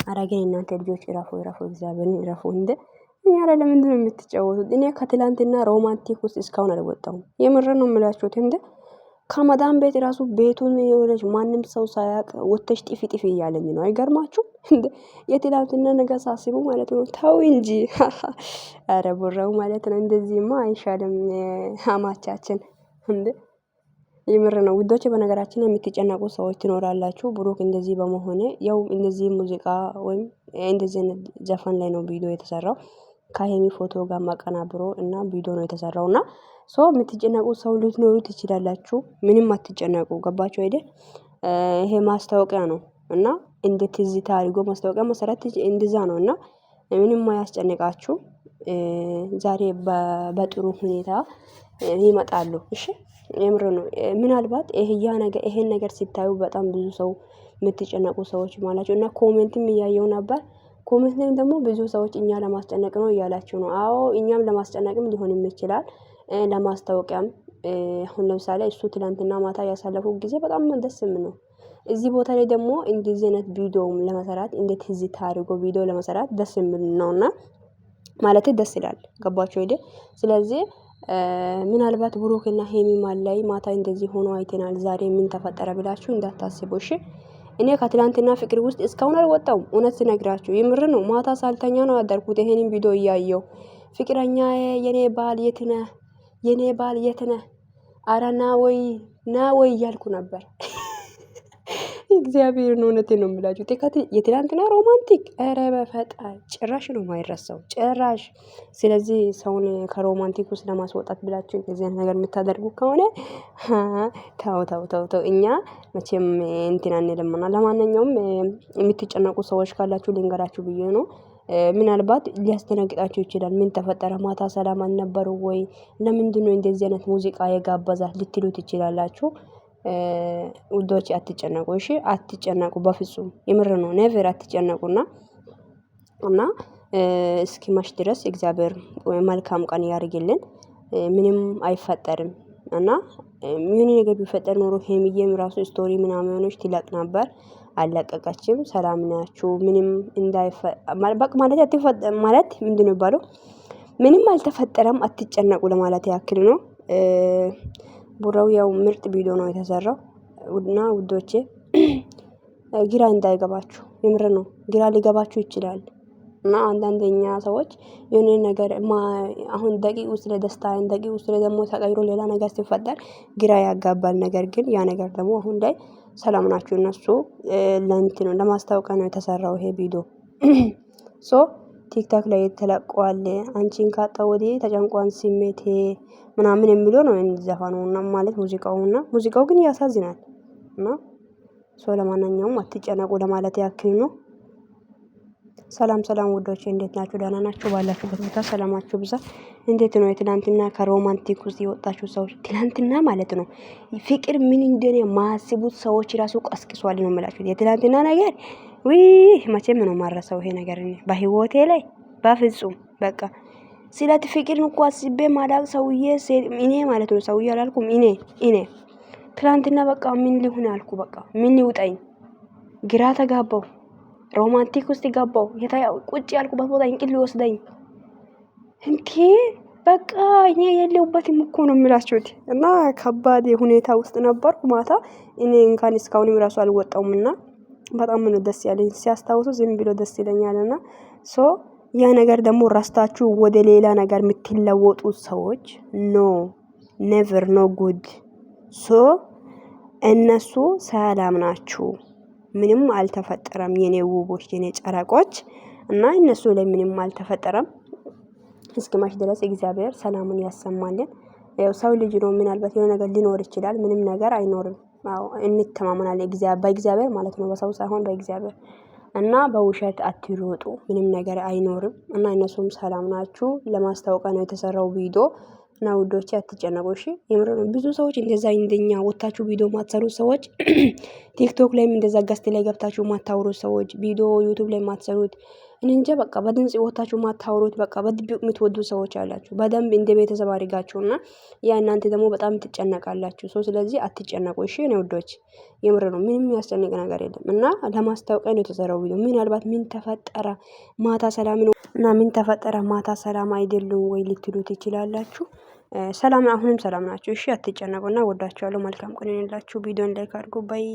ኧረ ግን እናንተ ልጆች እረፉ እግዚአብሔርን እረፉ እንዴ! እኛ ላይ ለምንድነው የምትጫወቱት? እኔ ከትላንትና ሮማንቲክ ውስጥ እስካሁን አልወጣሁም። የምሬን ነው የምላችሁት እንዴ! ከመዳም ቤት ራሱ ቤቱን የሆነች ማንም ሰው ሳያውቅ ወጥተሽ ጥፊ ጥፊ እያለኝ ነው። አይገርማችሁም እንዴ? የትላንትና ነገር ሳስቡ ማለት ነው። ተው እንጂ ኧረ ቡራው ማለት ነው። እንደዚህማ አይሻልም አማቻችን እንዴ! የምር ነው ውዶቼ። በነገራችን ላይ የምትጨነቁ ሰዎች ትኖራላችሁ። ብሩክ እንደዚህ በመሆኔ ያው እንደዚህ ሙዚቃ ወይም እንደዚህ አይነት ዘፈን ላይ ነው ቪዲዮ የተሰራው ከሄሚ ፎቶ ጋር ማቀናብሮ እና ቪዲዮ ነው የተሰራው እና ሶ የምትጨነቁ ሰው ልትኖሩ ትችላላችሁ። ምንም አትጨነቁ። ገባችሁ አይደል? ይሄ ማስታወቂያ ነው እና እንደ ትዝታ አድርጎ ማስታወቂያ መሰረት እንደዛ ነው እና ምንም አያስጨንቃችሁ። ዛሬ በጥሩ ሁኔታ ይመጣሉ። እሺ የምር ነው። ምናልባት ይሄን ነገር ሲታዩ በጣም ብዙ ሰው የምትጨነቁ ሰዎች ማላችሁ እና ኮሜንትም እያየው ነበር። ኮሜንት ላይ ደግሞ ብዙ ሰዎች እኛ ለማስጨነቅ ነው እያላችሁ ነው። አዎ እኛም ለማስጨነቅም ሊሆንም ይችላል። ለማስታወቂያም አሁን ለምሳሌ እሱ ትላንትና ማታ ያሳለፈው ጊዜ በጣም ደስ የሚል ነው። እዚህ ቦታ ላይ ደግሞ እንደዚህ አይነት ቪዲዮም ለመሰራት እንዴት ትዝታ አድርጎ ቪዲዮ ለመሰራት ደስ የሚል ነውና ማለት ደስ ይላል። ገባችሁ አይደል? ስለዚህ ምናልባት ብሩክና ሄሚ ማል ላይ ማታ እንደዚህ ሆኖ አይተናል። ዛሬ ምን ተፈጠረ ብላችሁ እንዳታስቡ እሺ። እኔ ከትላንትና ፍቅር ውስጥ እስካሁን አልወጣሁም። እውነት ስነግራችሁ የምር ነው። ማታ ሳልተኛ ነው ያደርኩት ይሄንን ቪዲዮ እያየሁ ፍቅረኛዬ የኔ ባል የት ነህ? የኔ ባል የት ነህ? ኧረ ና ወይ እያልኩ ነበር። እግዚአብሔርን እውነቴን ነው የምላችሁ። የትላንትና ሮማንቲክ ኧረ በፈጣሪ ጭራሽ ነው የማይረሳው ጭራሽ። ስለዚህ ሰውን ከሮማንቲክ ውስጥ ለማስወጣት ብላችሁ እንደዚህ አይነት ነገር የምታደርጉ ከሆነ ተው። እኛ መቼም እንትን አንልምና ለማንኛውም የምትጨነቁ ሰዎች ካላችሁ ልንገራችሁ ብዬ ነው። ምናልባት ሊያስተናግጣችሁ ይችላል። ምን ተፈጠረ? ማታ ሰላም አልነበሩ ወይ? ለምንድነው እንደዚህ አይነት ሙዚቃ የጋበዛት ልትሉ ትችላላችሁ። ውዶች አትጨነቁ እሺ፣ አትጨነቁ በፍጹም የምር ነው። ኔቨር አትጨነቁና እና እስኪመሽ ድረስ እግዚአብሔር መልካም ቀን ያርግልን። ምንም አይፈጠርም እና ምን ነገር ቢፈጠር ኖሮ ሄሚዬም ራሱ ስቶሪ ምናምኖች ትለቅ ነበር። አለቀቀችም። ሰላም ናችሁ ምንም በቃ ማለት አትፈጠር ማለት ምንድነው የሚባለው? ምንም አልተፈጠረም አትጨነቁ ለማለት ያክል ነው። ቡራው ያው ምርጥ ቪዲዮ ነው የተሰራው እና ውዶቼ ግራ እንዳይገባችሁ የምር ነው። ግራ ሊገባችሁ ይችላል እና አንዳንደኛ ሰዎች የሆነ ነገር አሁን ደቂቅ ውስጥ ለደስታ ደቂቅ ውስጥ ደግሞ ተቀይሮ ሌላ ነገር ሲፈጠር ግራ ያጋባል። ነገር ግን ያ ነገር ደግሞ አሁን ላይ ሰላም ናችሁ እነሱ ለእንትን ነው ለማስታወቂያ ነው የተሰራው ይሄ ቪዲዮ። ሶ ቲክቶክ ላይ ተለቋል። አንቺን ካጣው ወዲህ ተጨንቋን ስሜቴ ምናምን የሚለው ነው ዘፈኑና ማለት ሙዚቃው ግን ያሳዝናል። እና ሶ ለማንኛውም አትጨነቁ ለማለት ያክል ነው። ሰላም ውዶቼ እንዴት ናችሁ? ደህና ናችሁ? ባላችሁበት ቦታ ሰላማችሁ ብዛ። እንዴት ነው የትላንትና ከሮማንቲክ ውስጥ የወጣችሁ ሰዎች? ትላንትና ማለት ነው ፍቅር ምን እንደሆነ ማስቡት ሰዎች ራሱ ቀስቅሷል ነው የምላችሁት። የትላንትና ነገር መቼም ነው ማረሰው ይሄ ነገር በህይወቴ ላይ በፍጹም በቃ ስለት ፍቅር እንኳን አስቤ ማዳቅ ሰውዬ እኔ ማለት ነው ሰውዬ አላልኩም እኔ ትላንትና በቃ ምን ሊሆን አልኩ። በቃ ምን ይውጣኝ ግራ ተጋባው። ሮማንቲክ ውስጥ ገባው። ቁጭ ያልኩበት ቦታ እንቅልፍ ሊወስደኝ እንዴ በቃ እኔ የለሁበትም እኮ ነው የምላችሁት። እና ከባድ ሁኔታ ውስጥ ነበርኩ ማታ እኔ እንኳን እስካሁንም ራሱ አልወጣውምና በጣም ነው ደስ ያለኝ። ሲያስታውሱ ዝም ብሎ ደስ ይለኛልና ሶ ያ ነገር ደግሞ ራስታችሁ ወደ ሌላ ነገር የምትለወጡ ሰዎች ኔቨር ኖ ጉድ። ሶ እነሱ ሰላም ናችሁ ምንም አልተፈጠረም። የኔ ውቦች የኔ ጨረቆች እና እነሱ ላይ ምንም አልተፈጠረም። እስኪመሽ ድረስ እግዚአብሔር ሰላሙን ያሰማልን። ያው ሰው ልጅ ነው ምናልባት የሆነ ነገር ሊኖር ይችላል። ምንም ነገር አይኖርም። አዎ እንተማመናለን በእግዚአብሔር ማለት ነው። በሰው ሳይሆን በእግዚአብሔር እና በውሸት አትሮጡ። ምንም ነገር አይኖርም እና እነሱም ሰላም ናችሁ ለማስታወቂያ ነው የተሰራው ቪዲዮ። እና ውዶቼ አትጨነቁ እሺ። የምር ብዙ ሰዎች እንደዛ እንደኛ ወጣችሁ ቪዲዮ ማትሰሩ ሰዎች ቲክቶክ ላይም እንደዛ ገስት ላይ ገብታችሁ ማታወሩ ሰዎች ቪዲዮ ዩቲዩብ ላይ ማትሰሩት እኔ እንጃ በቃ በድምጽ ወታችሁ ማታወሩት በቃ በድብቅ የምትወዱ ሰዎች አላችሁ። በደንብ እንደ ቤተሰብ አድርጋችሁና ያ እናንተ ደግሞ በጣም ትጨነቃላችሁ። ስለዚህ አትጨነቁ እሺ የኔ ውዶች፣ የምር ነው። ምንም የሚያስጨንቅ ነገር የለም። እና ለማስታወቂያ ነው የተሰራው ቪዲዮ። ምናልባት ምን ተፈጠረ ማታ ሰላም ነው እና ምን ተፈጠረ ማታ ሰላም አይደሉም ወይ ልትሉ ትችላላችሁ። ሰላም አሁንም ሰላም ናቸው። እሺ አትጨነቁና ወዳችኋለሁ። መልካም ቀን ይሁንላችሁ። ቪዲዮን ላይክ አድርጉ። ባይ